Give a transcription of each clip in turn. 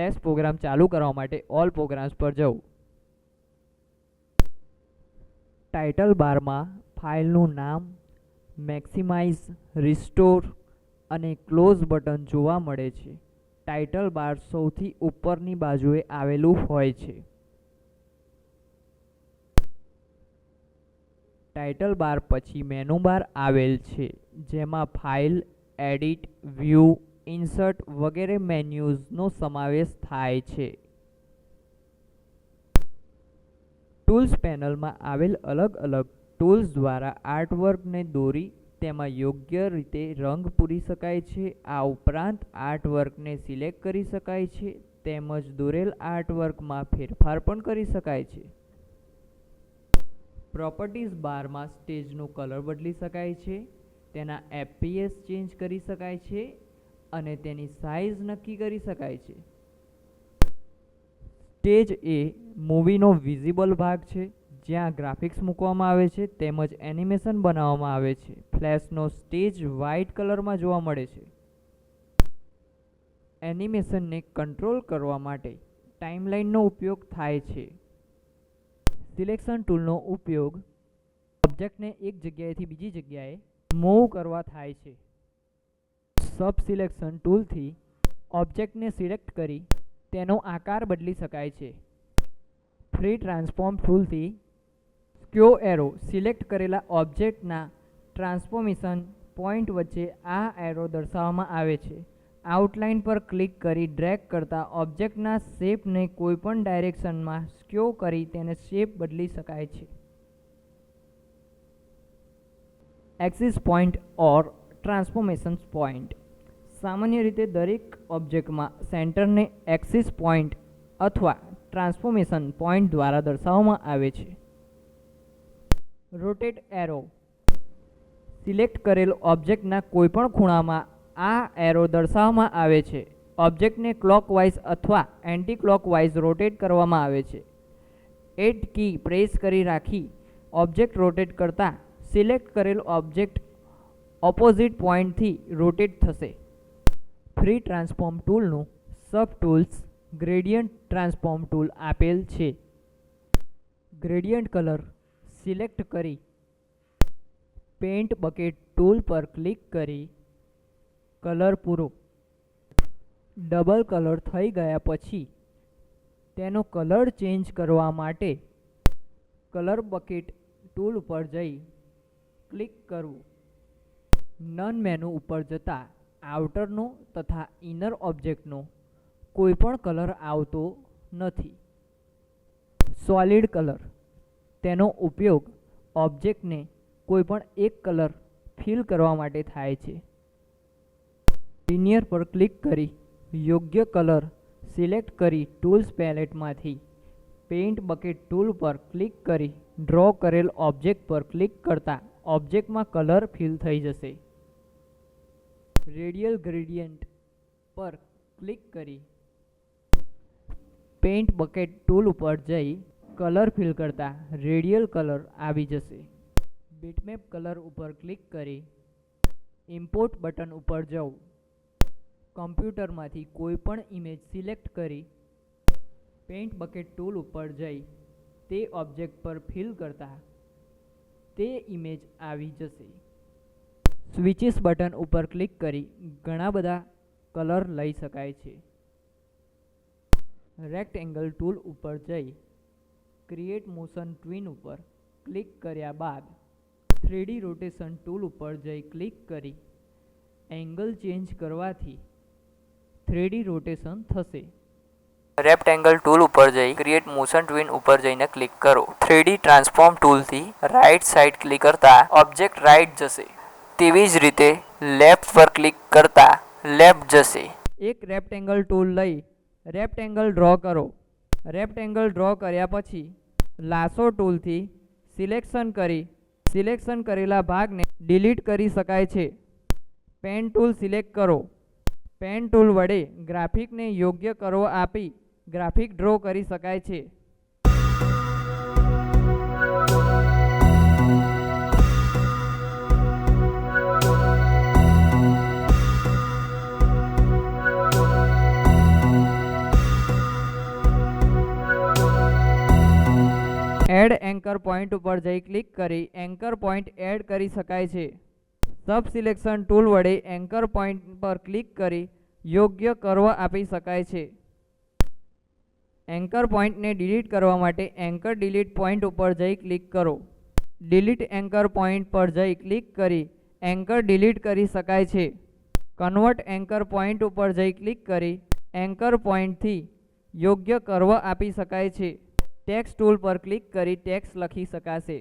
Flash programme ચાલુ કરવા માટે ઓલ પ્રોગ્રામ્સ પર જવું. ટાઇટલ બારમાં ફાઇલનું નામ, મેક્સિમાઇઝ, રિસ્ટોર અને ક્લોઝ બટન જોવા મળે છે. ટાઇટલ બાર સૌથી ઉપરની બાજુએ આવેલું હોય છે. ટાઇટલ બાર પછી મેનુ બાર આવેલ છે, જેમાં ફાઇલ, એડિટ, વ્યૂ, ઇન્સર્ટ વગેરે મેન્યુઝનો સમાવેશ થાય છે. ટૂલ્સ પેનલમાં આવેલ અલગ અલગ ટૂલ્સ દ્વારા આર્ટવર્કને દોરી તેમાં યોગ્ય રીતે રંગ પૂરી શકાય છે. આ ઉપરાંત આર્ટવર્કને સિલેક્ટ કરી શકાય છે તેમજ દોરેલ આર્ટવર્કમાં ફેરફાર પણ કરી શકાય છે. પ્રોપર્ટીઝ બારમાં સ્ટેજનો કલર બદલી શકાય છે, તેના એફપીએસ ચેન્જ કરી શકાય છે અને તેની સાઇઝ નક્કી કરી શકાય છે. સ્ટેજ એ મૂવીનો વિઝિબલ ભાગ છે, જ્યાં ગ્રાફિક્સ મૂકવામાં આવે છે તેમજ એનિમેશન બનાવવામાં આવે છે. ફ્લેશનો સ્ટેજ વ્હાઇટ કલરમાં જોવા મળે છે. એનિમેશનને કંટ્રોલ કરવા માટે ટાઇમલાઇનનો ઉપયોગ થાય છે. સિલેક્શન ટૂલનો ઉપયોગ ઓબ્જેક્ટને એક જગ્યાએથી બીજી જગ્યાએ મૂવ કરવા થાય છે. સબ સિલેક્શન ટૂલથી ઓબ્જેક્ટને સિલેક્ટ કરી તેનો આકાર બદલી શકાય છે. ફ્રી ટ્રાન્સફોર્મ ટૂલથી સ્ક્યો એરો સિલેક્ટ કરેલા ઓબ્જેક્ટના ટ્રાન્સફોર્મેશન પોઈન્ટ વચ્ચે આ એરો દર્શાવવામાં આવે છે. આઉટલાઇન પર ક્લિક કરી ડ્રેગ કરતા ઓબ્જેક્ટના શેપને કોઈપણ ડાયરેક્શનમાં સ્ક્યો કરી તેને શેપ બદલી શકાય છે. એક્સિસ પોઈન્ટ ઓર ટ્રાન્સફોર્મેશન પોઈન્ટ. સામાન્ય રીતે દરેક ઓબ્જેક્ટમાં સેન્ટરને એક્સિસ પોઈન્ટ અથવા ટ્રાન્સફોર્મેશન પોઈન્ટ દ્વારા દર્શાવવામાં આવે છે. Rotate arrow. સિલેક્ટ કરેલ ઓબ્જેક્ટના કોઈપણ ખૂણામાં આ એરો દર્શાવવામાં આવે છે. ઓબ્જેક્ટને ક્લોકવાઇઝ અથવા એન્ટી ક્લોકવાઇઝ રોટેટ કરવામાં આવે છે. એડ કી પ્રેસ કરી રાખી ઓબ્જેક્ટ રોટેટ કરતા સિલેક્ટ કરેલ ઓબ્જેક્ટ ઓપોઝિટ પોઈન્ટથી રોટેટ થશે. ફ્રી ટ્રાન્સફોર્મ ટૂલનું સબ ટૂલ્સ ગ્રેડિયન્ટ ટ્રાન્સફોર્મ ટૂલ આપેલ છે. ગ્રેડિયન્ટ કલર સિલેક્ટ કરી પેઇન્ટ બકેટ ટૂલ પર ક્લિક કરી કલર પૂરો. ડબલ કલર થઈ ગયા પછી તેનો કલર ચેન્જ કરવા માટે કલર બકેટ ટૂલ ઉપર જઈ ક્લિક કરવું. નન મેનુ ઉપર જતા આઉટરનો તથા ઇનર ઓબ્જેક્ટનો કોઈપણ કલર આવતો નથી. Solid colour. તેનો ઉપયોગ ઓબ્જેક્ટને કોઈપણ એક કલર ફિલ કરવા માટે થાય છે. લિનિયર પર ક્લિક કરી યોગ્ય કલર સિલેક્ટ કરી ટૂલ્સ પેલેટમાંથી પેઇન્ટ બકેટ ટૂલ પર ક્લિક કરી ડ્રો કરેલ ઓબ્જેક્ટ પર ક્લિક કરતા ઓબ્જેક્ટમાં કલર ફિલ થઈ જશે. રેડિયલ ગ્રેડિયન્ટ પર ક્લિક કરી પેઇન્ટ બકેટ ટૂલ ઉપર જઈ કલર ફિલ કરતા રેડિયલ કલર આવી જશે. બીટમેપ કલર ઉપર ક્લિક કરી ઇમ્પોર્ટ બટન ઉપર જવું. કમ્પ્યુટરમાંથી કોઈપણ ઇમેજ સિલેક્ટ કરી પેઇન્ટ બકેટ ટૂલ ઉપર જઈ તે ઓબ્જેક્ટ પર ફિલ કરતા તે ઇમેજ આવી જશે. સ્વિચિસ બટન ઉપર ક્લિક કરી ઘણા બધા કલર લઈ શકાય છે. રેક્ટેંગલ ટૂલ ઉપર જઈ ક્રિએટ મોશન ટ્વિન ઉપર ક્લિક કર્યા બાદ 3D રોટેશન ટૂલ ઉપર જઈ ક્લિક કરી એંગલ ચેન્જ કરવાથી 3D રોટેશન થશે. રેક્ટેંગલ ટૂલ ઉપર જઈ ક્રિએટ મોશન ટ્વિન ઉપર જઈને ક્લિક કરો. 3D ટ્રાન્સફોર્મ ટૂલથી રાઇટ સાઇડ ક્લિક કરતા ઓબ્જેક્ટ રાઇટ જશે. તેવી જ રીતે લેફ્ટ પર ક્લિક કરતા લેફ્ટ જશે. એક રેક્ટેંગલ ટૂલ લઈ રેક્ટેંગલ ડ્રો કરો. રેક્ટેંગલ ડ્રો કર્યા પછી લાસો ટૂલથી સિલેક્શન કરેલા ભાગને ડિલીટ કરી શકાય છે. પેન ટૂલ સિલેક્ટ કરો. પેન ટૂલ વડે ગ્રાફિકને યોગ્ય કર્વ આપી ગ્રાફિક ડ્રો કરી શકાય છે. એડ એન્કર પોઈન્ટ ઉપર જઈ ક્લિક કરી એન્કર પોઈન્ટ એડ કરી શકાય છે. સબ સિલેક્શન ટૂલ વડે એન્કર પોઈન્ટ પર ક્લિક કરી યોગ્ય કર્વ આપી શકાય છે. એન્કર પોઈન્ટને ડિલીટ કરવા માટે એન્કર ડિલીટ પોઈન્ટ ઉપર જઈ ક્લિક કરો. ડિલીટ એન્કર પોઈન્ટ પર જઈ ક્લિક કરી એન્કર ડિલીટ કરી શકાય છે. કન્વર્ટ એન્કર પોઈન્ટ ઉપર જઈ ક્લિક કરી એન્કર પોઈન્ટથી યોગ્ય કર્વ આપી શકાય છે. ટેક્સ્ટ ટૂલ પર ક્લિક કરી ટેક્સ્ટ લખી શકાશે.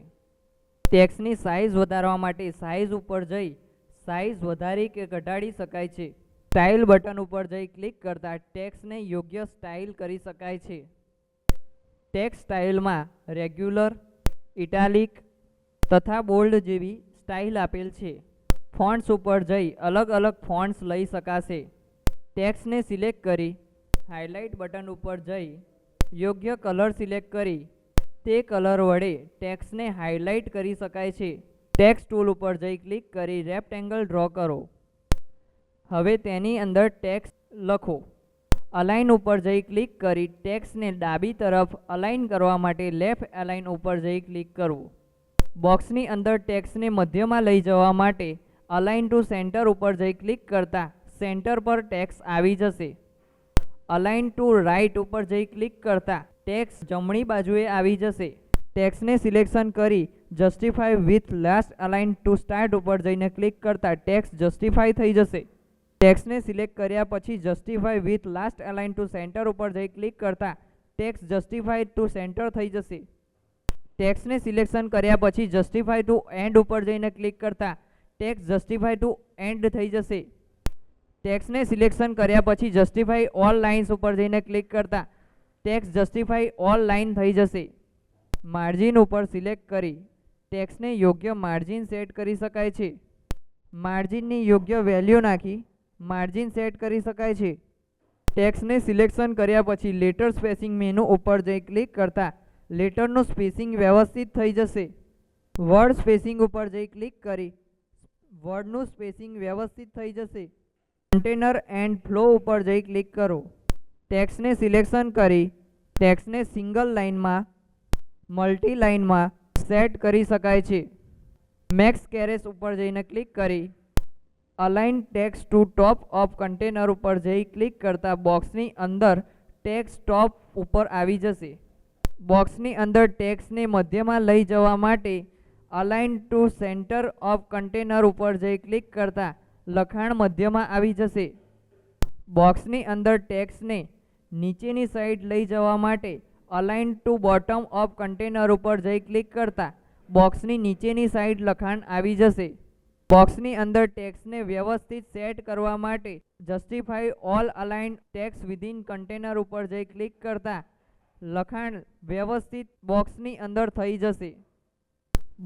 ટેક્સ્ટની સાઇઝ વધારવા માટે સાઇઝ ઉપર જઈ સાઇઝ વધારી કે ઘટાડી શકાય છે. સ્ટાઇલ બટન ઉપર જઈ ક્લિક કરતાં ટેક્સ્ટને યોગ્ય સ્ટાઇલ કરી શકાય છે. ટેક્સ્ટ સ્ટાઇલમાં રેગ્યુલર, ઇટાલિક તથા બોલ્ડ જેવી સ્ટાઇલ આપેલ છે. ફોન્ટ્સ ઉપર જઈ અલગ અલગ ફોન્ટ્સ લઈ શકાશે. ટેક્સ્ટને સિલેક્ટ કરી હાઇલાઇટ બટન ઉપર જઈ યોગ્ય કલર સિલેક્ટ કરી તે કલર વડે ટેક્સ્ટને હાઇલાઇટ કરી શકાય છે. ટેક્સ્ટ ટૂલ ઉપર જઈ ક્લિક કરી રેક્ટેંગલ ડ્રો કરો. હવે તેની અંદર ટેક્સ્ટ લખો. અલાઇન ઉપર જઈ ક્લિક કરી ટેક્સ્ટને ડાબી તરફ અલાઇન કરવા માટે લેફ્ટ અલાઇન ઉપર જઈ ક્લિક કરવું. બોક્સની અંદર ટેક્સ્ટને મધ્યમાં લઈ જવા માટે અલાઇન ટુ સેન્ટર ઉપર જઈ ક્લિક કરતાં સેન્ટર પર ટેક્સ્ટ આવી જશે. અલાઇન ટુ રાઇટ ઉપર જઈ ક્લિક કરતાં ટેક્સ્ટ જમણી બાજુએ આવી જશે. ટેક્સ્ટને સિલેક્શન કરી justify with last align to start ઉપર જઈને ક્લિક કરતાં ટેક્સ્ટ જસ્ટિફાય થઈ જશે. ટેક્સ્ટને સિલેક્ટ કર્યા પછી justify with last align two centre ઉપર જઈ ક્લિક કરતાં ટેક્સ્ટ જસ્ટિફાય ટુ સેન્ટર થઈ જશે. ટેક્સ્ટને સિલેક્શન કર્યા પછી જસ્ટિફાય ટુ એન્ડ ઉપર જઈને ક્લિક કરતાં ટેક્સ્ટ જસ્ટિફાય ટુ એન્ડ થઈ જશે. ટેક્સ્ટને સિલેક્શન કર્યા પછી જસ્ટિફાય ઓલ લાઇન્સ ઉપર જઈને ક્લિક કરતાં ટેક્સ્ટ જસ્ટિફાય ઓલ લાઇન થઈ જશે. માર્જિન ઉપર સિલેક્ટ કરી ટેક્સ્ટને યોગ્ય માર્જિન સેટ કરી શકાય છે. માર્જિનની યોગ્ય વેલ્યુ નાખી માર્જિન સેટ કરી શકાય છે. ટેક્સ્ટને સિલેક્શન કર્યા પછી લેટર સ્પેસિંગ મેનુ ઉપર જઈ ક્લિક કરતાં લેટરનું સ્પેસિંગ વ્યવસ્થિત થઈ જશે. વર્ડ સ્પેસિંગ ઉપર જઈ ક્લિક કરી વર્ડનું સ્પેસિંગ વ્યવસ્થિત થઈ જશે. કન્ટેનર એન્ડ ફ્લો ઉપર જઈ ક્લિક કરો. ટેક્સ્ટને સિલેક્શન કરી ટેક્સ્ટને સિંગલ લાઇનમાં મલ્ટી લાઇનમાં સેટ કરી શકાય છે. મેક્સ કેરેસ ઉપર જઈને ક્લિક કરી align text two top of container ઉપર જઈ ક્લિક કરતાં બોક્સની અંદર ટેક્સ્ટ ટોપ ઉપર આવી જશે. બોક્સની અંદર ટેક્સ્ટને મધ્યમાં લઈ જવા માટે align two centre of container ઉપર જઈ ક્લિક કરતાં લખાણ મધ્યમાં આવી જશે. બોક્સની અંદર ટેક્સ્ટને નીચેની સાઈડ લઈ જવા માટે align two bottom of container ઉપર જઈ ક્લિક કરતાં બોક્સની નીચેની સાઈડ લખાણ આવી જશે. બોક્સની અંદર ટેક્સ્ટને વ્યવસ્થિત સેટ કરવા માટે justify all align text within container ઉપર જઈ ક્લિક કરતાં લખાણ વ્યવસ્થિત બોક્સની અંદર થઈ જશે.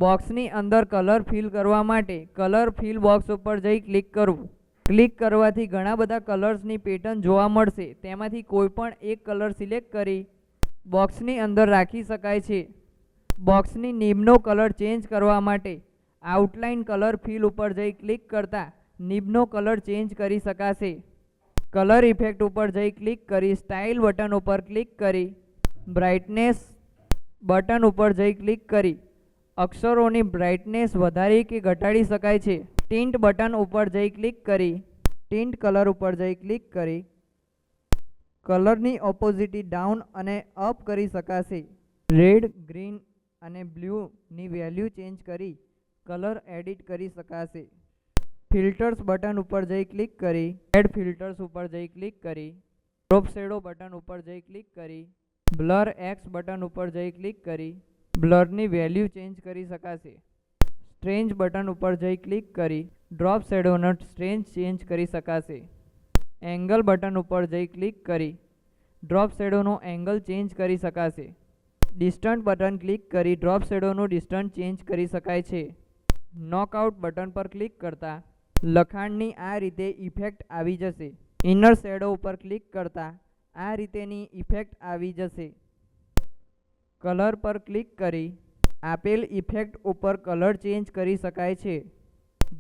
બોક્સની અંદર કલર ફિલ કરવા માટે કલર ફિલ બોક્સ ઉપર જઈ ક્લિક કરવું. ક્લિક કરવાથી ઘણા બધા કલર્સની પેટર્ન જોવા મળશે. તેમાંથી કોઈ પણ એક કલર સિલેક્ટ કરી બોક્સની અંદર રાખી શકાય છે. બોક્સની નિબનો કલર ચેન્જ કરવા માટે આઉટલાઇન કલર ફિલ ઉપર જઈ ક્લિક કરતાં નિબનો કલર ચેન્જ કરી શકાશે. કલર ઇફેક્ટ ઉપર જઈ ક્લિક કરી સ્ટાઇલ બટન ઉપર ક્લિક કરી બ્રાઇટનેસ બટન ઉપર જઈ ક્લિક કરી અક્ષરોની બ્રાઇટનેસ વધારી કે ઘટાડી શકાય છે. ટિન્ટ બટન ઉપર જઈ ક્લિક કરી ટિન્ટ કલર ઉપર જઈ ક્લિક કરી કલરની ઓપોઝિટી ડાઉન અને અપ કરી શકાશે. રેડ, ગ્રીન અને બ્લૂની વેલ્યુ ચેન્જ કરી કલર એડિટ કરી શકાશે. ફિલ્ટર્સ બટન ઉપર જઈ ક્લિક કરી એડ ફિલ્ટર્સ ઉપર જઈ ક્લિક કરી ડ્રોપ શેડો બટન ઉપર જઈ ક્લિક કરી બ્લર એક્સ બટન ઉપર જઈ ક્લિક કરી બ્લરની વેલ્યુ ચેન્જ કરી શકાશે. સ્ટ્રેન્જ બટન ઉપર જઈ ક્લિક કરી ડ્રોપ શેડોનો સ્ટ્રેન્જ ચેન્જ કરી શકાશે. એંગલ બટન ઉપર જઈ ક્લિક કરી ડ્રોપ શેડોનો એંગલ ચેન્જ કરી શકાશે. ડિસ્ટન્ટ બટન ક્લિક કરી ડ્રોપ શેડોનું ડિસ્ટન્ટ ચેન્જ કરી શકાય છે. નોકઆઉટ બટન પર ક્લિક કરતાં લખાણની આ રીતે ઇફેક્ટ આવી જશે. ઇનર શેડો ઉપર ક્લિક કરતાં આ રીતેની ઇફેક્ટ આવી જશે. કલર પર ક્લિક કરી આપેલ ઇફેક્ટ ઉપર કલર ચેન્જ કરી શકાય છે.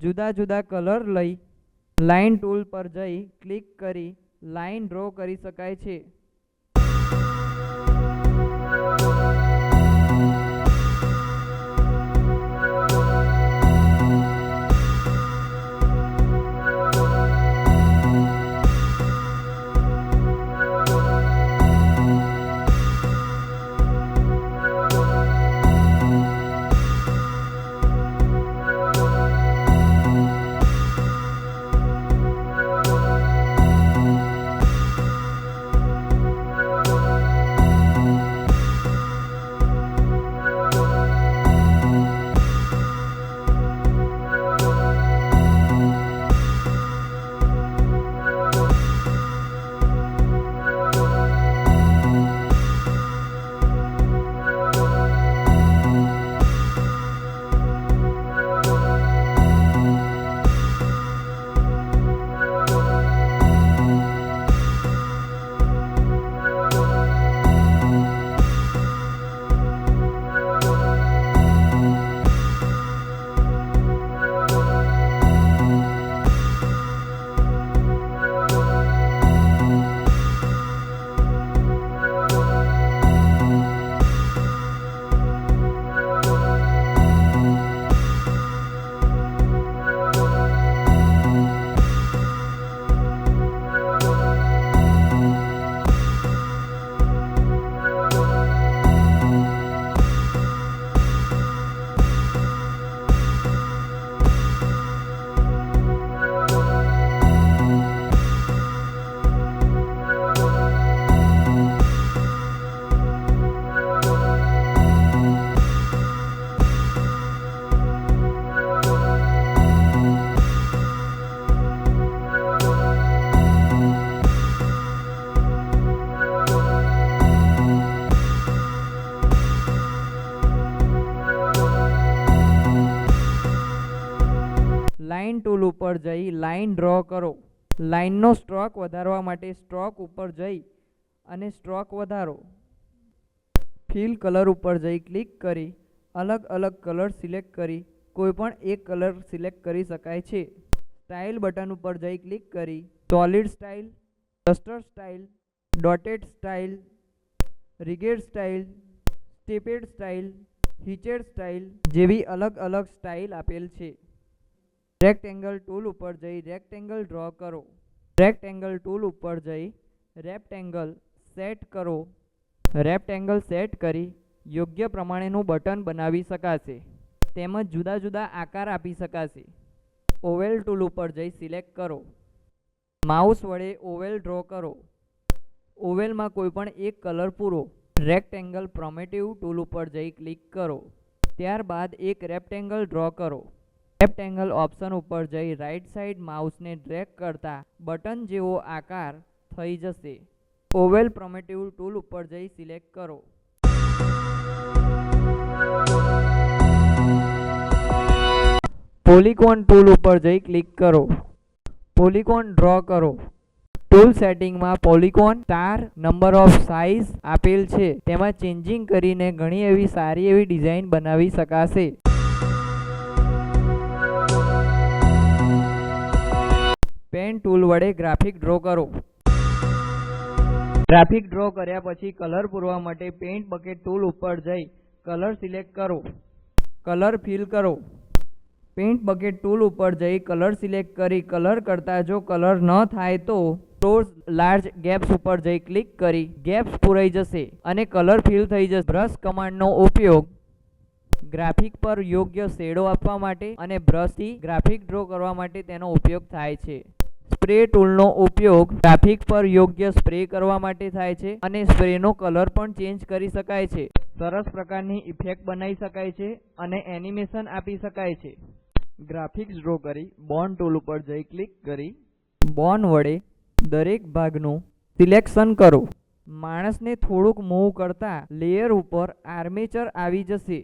જુદા જુદા કલર લઈ લાઇન ટૂલ પર જઈ ક્લિક કરી લાઇન ડ્રો કરી શકાય છે. ટૂલ ઉપર જઈ લાઇન ડ્રો કરો. લાઇનનો સ્ટ્રોક વધારવા માટે સ્ટ્રોક ઉપર જઈ અને સ્ટ્રોક વધારો. ફિલ કલર ઉપર જઈ ક્લિક કરી અલગ અલગ કલર સિલેક્ટ કરી કોઈપણ એક કલર સિલેક્ટ કરી શકાય છે. સ્ટાઇલ બટન ઉપર જઈ ક્લિક કરી solid style, cluster style, dotted style, ragged style, stippled style, hatched style જેવી અલગ અલગ સ્ટાઇલ આપેલ છે. રેક્ટેંગલ ટૂલ ઉપર જઈ રેક્ટેંગલ ડ્રો કરો. રેક્ટેંગલ ટૂલ ઉપર જઈ રેક્ટેંગલ સેટ કરો. રેક્ટેંગલ સેટ કરી યોગ્ય પ્રમાણેનું બટન બનાવી શકાશે તેમજ જુદા જુદા આકાર આપી શકાશે. ઓવેલ ટૂલ ઉપર જઈ સિલેક્ટ કરો. માઉસ વડે ઓવેલ ડ્રો કરો. ઓવેલમાં કોઈપણ એક કલર પૂરો. રેક્ટેંગલ પ્રોમેટિવ ટૂલ ઉપર જઈ ક્લિક કરો. ત્યારબાદ એક રેક્ટેંગલ ડ્રો કરો. રેક્ટેંગલ ઓપ્શન ઉપર જઈ રાઈટ સાઈડ માઉસને ડ્રેગ કરતા બટન જેવો આકાર થઈ જશે. ઓવેલ પ્રોમેટિવ ટૂલ ઉપર જઈ સિલેક્ટ કરો. પોલીગોન ટૂલ ઉપર જઈ ક્લિક કરો. પોલીગોન ડ્રો કરો. ટૂલ સેટિંગમાં polygon, star, number of size આપેલ છે. તેમાં ચેન્જિંગ કરીને ઘણી એવી સારી એવી ડિઝાઇન બનાવી શકાશે. પેન ટૂલ વડે ગ્રાફિક ડ્રો કરો. ગ્રાફિક ડ્રો કર્યા પછી કલર પૂરવા માટે પેઇન્ટ બકેટ ટૂલ ઉપર જઈ કલર સિલેક્ટ કરો. કલર ફિલ કરો. પેઇન્ટ બકેટ ટૂલ ઉપર જઈ કલર સિલેક્ટ કરી કલર કરતા જો કલર ન થાય તો ક્લોઝ લાર્જ ગેપ્સ ઉપર જઈ ક્લિક કરી ગેપ્સ પૂરાઈ જશે અને કલર ફિલ થઈ જશે. બ્રશ કમાન્ડનો ઉપયોગ ગ્રાફિક પર યોગ્ય શેડો આપવા માટે અને બ્રશથી ગ્રાફિક ડ્રો કરવા માટે તેનો ઉપયોગ થાય છે. સ્પ્રે ટૂલનો ઉપયોગ ગ્રાફિક પર યોગ્ય સ્પ્રે કરવા માટે થાય છે અને સ્પ્રેનો કલર પણ ચેન્જ કરી શકાય છે. સરસ પ્રકારની ઇફેક્ટ બનાવી શકાય છે અને એનિમેશન આપી શકાય છે. ગ્રાફિક્સ ડ્રો કરી બોન્ડ ટૂલ ઉપર જઈ ક્લિક કરી બોન્ડ વડે દરેક ભાગનું સિલેક્શન કરો. માણસને થોડુંક મૂવ કરતા લેયર ઉપર આર્મેચર આવી જશે.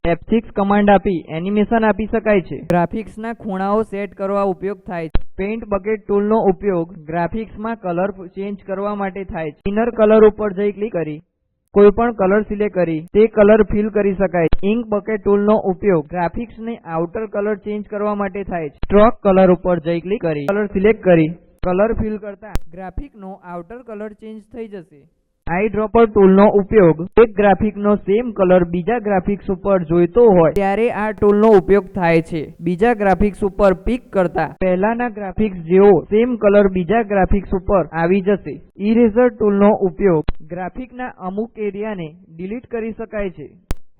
F6 કમાન્ડ આપી એનિમેશન આપી શકાય છે. ગ્રાફિક્સના ખૂણાઓ સેટ કરવા ઉપયોગ થાય છે. પેઇન્ટ બકેટ ટૂલનો ઉપયોગ ગ્રાફિક્સમાં કલર ચેન્જ કરવા માટે થાય છે. ઇનર કલર ઉપર જઈ ક્લિક કરી કોઈ પણ કલર સિલેક્ટ કરી તે કલર ફિલ કરી શકાય છે. ઇન્ક બકેટ ટૂલનો ઉપયોગ ગ્રાફિક્સને આઉટર કલર ચેન્જ કરવા માટે થાય છે. સ્ટ્રોક કલર ઉપર જઈ ક્લિક કરી કલર સિલેક્ટ કરી કલર ફિલ કરતા ગ્રાફિકનો આઉટર કલર ચેન્જ થઈ જશે. આઈ ડ્રોપર ટૂલનો ઉપયોગ એક ગ્રાફિકનો સેમ કલર બીજા ગ્રાફિક્સ ઉપર જોઈતો હોય ત્યારે આ ટૂલનો ઉપયોગ થાય છે. બીજા ગ્રાફિક્સ ઉપર પિક કરતા પહેલાના ગ્રાફિક્સ જેવો સેમ કલર બીજા ગ્રાફિક્સ ઉપર આવી જશે. ઇરેઝર ટૂલનો ઉપયોગ ગ્રાફિકના અમુક એરિયાને ડિલીટ કરી શકાય છે.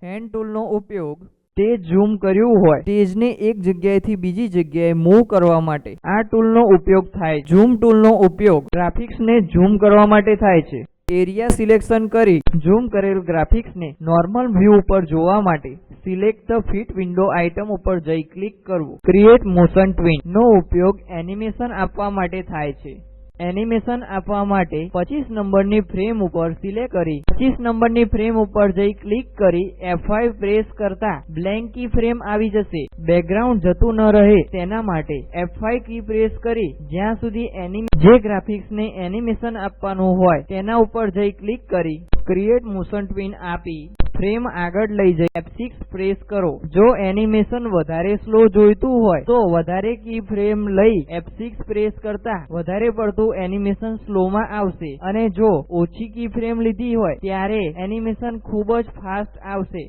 હેન્ડ ટૂલનો ઉપયોગ તે ઝૂમ કર્યું હોય તેજને એક જગ્યાએથી બીજી જગ્યાએ મૂવ કરવા માટે આ ટૂલનો ઉપયોગ થાય. ઝૂમ ટૂલનો ઉપયોગ ગ્રાફિક્સને ઝૂમ કરવા માટે થાય છે. એરિયા સિલેક્શન કરી ઝૂમ કરેલ ગ્રાફિક્સને નોર્મલ વ્યૂ ઉપર જોવા માટે select the fit window item ઉપર જઈ ક્લિક કરવું. ક્રિએટ મોશન ટ્વીન નો ઉપયોગ એનિમેશન આપવા માટે થાય છે. એનિમેશન આપવા માટે 25 નંબરની ફ્રેમ ઉપર સિલેક્ટ કરી 25 નંબરની ફ્રેમ ઉપર જઈ ક્લિક કરી F5 પ્રેસ કરતા બ્લેન્ક કી ફ્રેમ આવી જશે. બેકગ્રાઉન્ડ જતું ન રહે તેના માટે F5 કી પ્રેસ કરી જ્યાં સુધી જે ગ્રાફિક્સને એનિમેશન આપવાનું હોય તેના ઉપર જઈ ક્લિક કરી ક્રિએટ મોશન ટ્વીન આપી ફ્રેમ આગળ લઈ જઈ F6 પ્રેસ કરો. જો એનિમેશન વધારે સ્લો જોઈતું હોય તો વધારે કી ફ્રેમ લઈ F6 પ્રેસ કરતા વધારે પડતું એનિમેશન સ્લોમાં આવશે અને જો ઓછી કી ફ્રેમ લીધી હોય ત્યારે એનિમેશન ખૂબ જ ફાસ્ટ આવશે.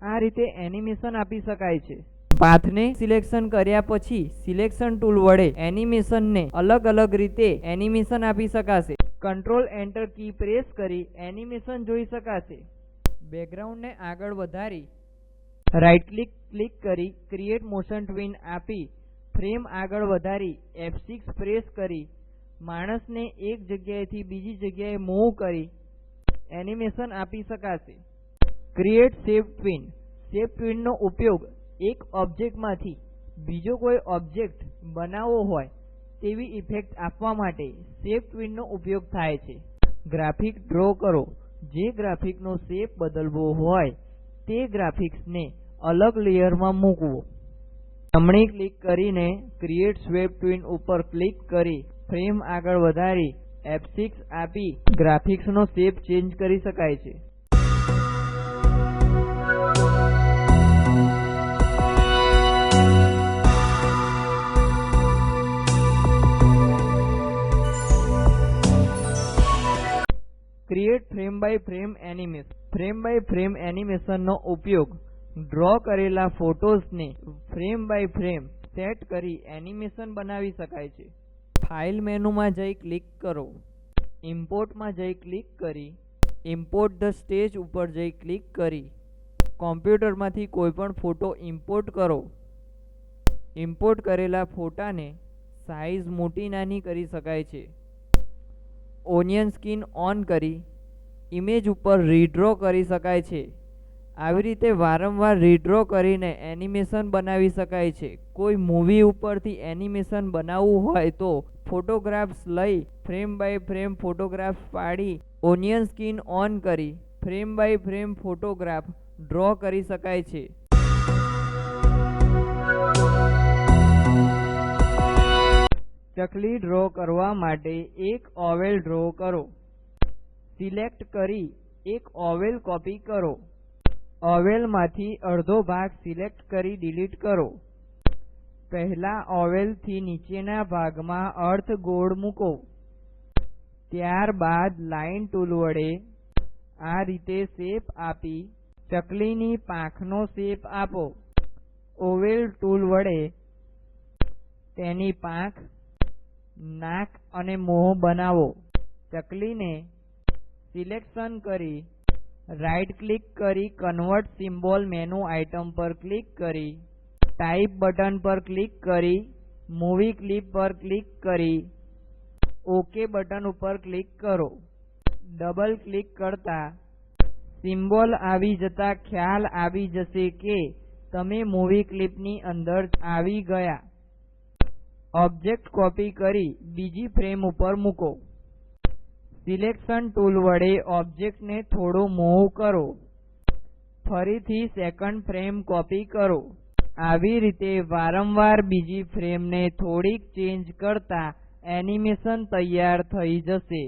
આ રીતે એનિમેશન આપી શકાય છે. પાથને સિલેક્શન કર્યા પછી સિલેક્શન ટૂલ વડે એનિમેશનને અલગ અલગ રીતે એનિમેશન આપી શકાશે. કંટ્રોલ એન્ટર કી પ્રેસ કરી એનિમેશન જોઈ શકાશે. બેકગ્રાઉન્ડને આગળ વધારી રાઈટ ક્લિક કરી ક્રિએટ મોશન ટ્વીન આપી ફ્રેમ આગળ વધારી F6 પ્રેસ કરી માણસને એક જગ્યાએથી બીજી જગ્યાએ મૂવ કરી એનિમેશન આપી શકાશે. ક્રિએટ શેપ ટ્વીન શેપ ટ્વીનનો ઉપયોગ એક ઓબ્જેક્ટમાંથી બીજો કોઈ ઓબ્જેક્ટ બનાવવો હોય તેવી ઇફેક્ટ આપવા માટે શેપ ટ્વીનનો ઉપયોગ થાય છે. ગ્રાફિક ડ્રો કરો. જે ગ્રાફિકનો શેપ બદલવો હોય તે ગ્રાફિક્સને અલગ લેયરમાં મૂકવો. જમણી ક્લિક કરીને ક્રિએટ સ્વેપ ટ્વિન ઉપર ક્લિક કરી ફ્રેમ આગળ વધારી F6 આપી ગ્રાફિક્સનો શેપ ચેન્જ કરી શકાય છે. Create frame by frame animation. Frame by frame એનિમેશનનો ઉપયોગ ડ્રો કરેલા ફોટોઝને ફ્રેમ બાય ફ્રેમ સેટ કરી એનિમેશન બનાવી શકાય છે. ફાઇલ મેનુમાં જઈ ક્લિક કરો. ઇમ્પોર્ટમાં જઈ ક્લિક કરી ઇમ્પોર્ટ ધ સ્ટેજ ઉપર જઈ ક્લિક કરી કોમ્પ્યુટરમાંથી કોઈપણ ફોટો ઇમ્પોર્ટ કરો. ઇમ્પોર્ટ કરેલા ફોટાને સાઇઝ મોટી નાની કરી શકાય છે. ઓનિયન સ્કીન ઓન કરી ઇમેજ ઉપર રીડ્રો કરી શકાય છે. આવી રીતે વારંવાર રીડ્રો કરીને એનિમેશન બનાવી શકાય છે. કોઈ મૂવી ઉપરથી એનિમેશન બનાવવું હોય તો ફોટોગ્રાફ્સ લઈ ફ્રેમ બાય ફ્રેમ ફોટોગ્રાફ્સ પાડી ઓનિયન સ્કીન ઓન કરી frame by frame photograph draw કરી શકાય છે. ચકલી ડ્રો કરવા માટે એક ઓવેલ ડ્રો કરો. સિલેક્ટ કરી એક ઓવેલ કોપી કરો. ઓવેલમાંથી અડધો ભાગ સિલેક્ટ કરી ડિલીટ કરો. પહેલા ઓવેલથી નીચેના ભાગમાં અર્ધ ગોળ મૂકો. ત્યારબાદ લાઇન ટૂલ વડે આ રીતે શેપ આપી ચકલીની પાંખનો શેપ આપો. ઓવેલ ટૂલ વડે તેની પાંખ, નાક અને મોં બનાવો. ચકલીને સિલેક્શન કરી રાઇટ ક્લિક કરી કન્વર્ટ સિમ્બોલ મેનુ આઇટમ પર ક્લિક કરી ટાઈપ બટન પર ક્લિક કરી મૂવી ક્લિપ પર ક્લિક કરી ઓકે બટન ઉપર ક્લિક કરો. ડબલ ક્લિક કરતા સિમ્બોલ આવી જતા ખ્યાલ આવી જશે કે તમે મૂવી ક્લિપની અંદર આવી ગયા. ઓબ્જેક્ટ કોપી કરી બીજી ફ્રેમ ઉપર મૂકો. સિલેક્શન ટૂલ વડે ઓબ્જેક્ટને થોડો મૂવ કરો. ફરીથી સેકન્ડ ફ્રેમ કોપી કરો. આવી રીતે વારંવાર બીજી ફ્રેમને થોડીક ચેન્જ કરતા એનિમેશન તૈયાર થઈ જશે.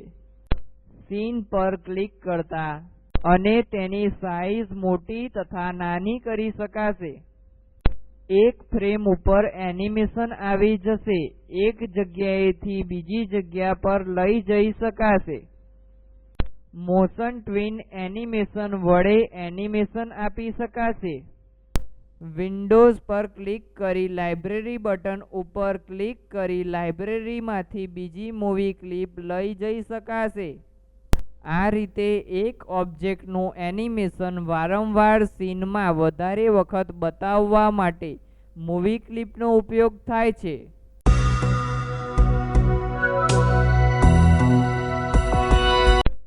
સીન પર ક્લિક કરતા અને તેની સાઇઝ મોટી તથા નાની કરી શકાશે. એક ફ્રેમ ઉપર એનિમેશન આવી જશે. એક જગ્યાએથી બીજી જગ્યા પર લઈ જઈ શકાશે. મોશન ટ્વિન એનિમેશન વડે એનિમેશન આપી શકાશે. વિન્ડોઝ પર ક્લિક કરી લાઇબ્રેરી બટન ઉપર ક્લિક કરી લાઇબ્રેરીમાંથી બીજી મૂવી ક્લિપ લઈ જઈ શકાશે. આ રીતે એક ઓબ્જેક્ટનું એનિમેશન વારંવાર સીનમાં વધારે વખત બતાવવા માટે મૂવી ક્લિપનો ઉપયોગ થાય છે.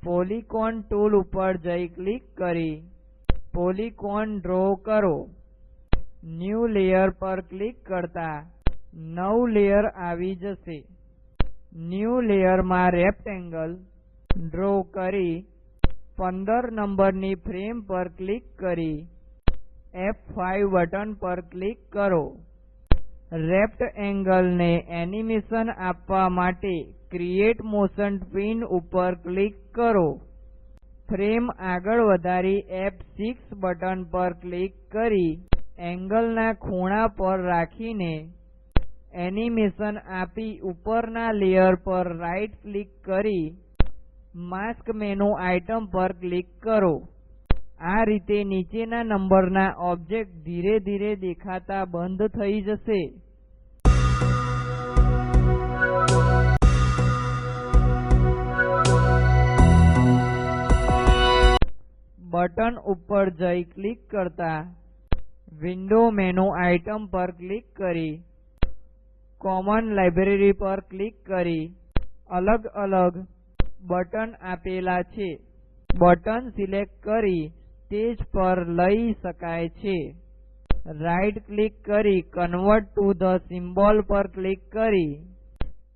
પોલિગોન ટૂલ ઉપર જઈ ક્લિક કરી પોલિગોન ડ્રો કરો. ન્યૂ લેયર પર ક્લિક કરતા નવું લેયર આવી જશે. ન્યૂ લેયરમાં રેક્ટેંગલ ડ્રો કરી 15 નંબરની ફ્રેમ પર ક્લિક કરી F5 બટન પર ક્લિક કરો. રેક્ટ એંગલને એનિમેશન આપવા માટે ક્રિએટ મોશન ટ્વિન ઉપર ક્લિક કરો. ફ્રેમ આગળ વધારી F6 બટન પર ક્લિક કરી એંગલના ખૂણા પર રાખીને એનિમેશન આપી ઉપરના લેયર પર રાઇટ ક્લિક કરી માસ્ક મેનુ આઇટમ પર ક્લિક કરો. આ રીતે નીચેના નંબરના ઓબ્જેક્ટ ધીરે ધીરે દેખાતા બંધ થઈ જશે. બટન ઉપર જઈ ક્લિક કરતા વિન્ડો મેનુ આઇટમ પર ક્લિક કરી કોમન લાઇબ્રેરી પર ક્લિક કરી અલગ અલગ બટન આપેલા છે. બટન સિલેક્ટ કરી સ્ટેજ પર લઈ શકાય છે. રાઇટ ક્લિક કરી કન્વર્ટ ટુ ધ સિમ્બોલ પર ક્લિક કરી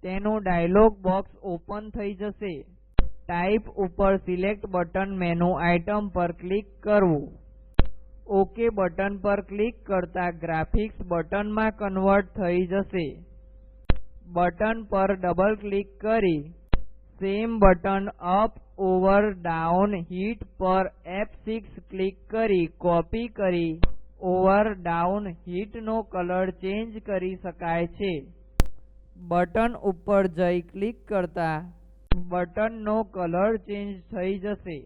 તેનું ડાયલોગ બોક્સ ઓપન થઈ જશે. ટાઈપ ઉપર સિલેક્ટ બટન મેનુ આઇટમ પર ક્લિક કરવું. ઓકે બટન પર ક્લિક કરતા ગ્રાફિક્સ બટનમાં કન્વર્ટ થઈ જશે. બટન પર ડબલ ક્લિક કરી same button up over down hit પર F6 ક્લિક કરી કોપી કરી ઓવર ડાઉન હિટનો કલર ચેન્જ કરી શકાય છે. બટન ઉપર જઈ ક્લિક કરતા બટનનો કલર ચેન્જ થઈ જશે.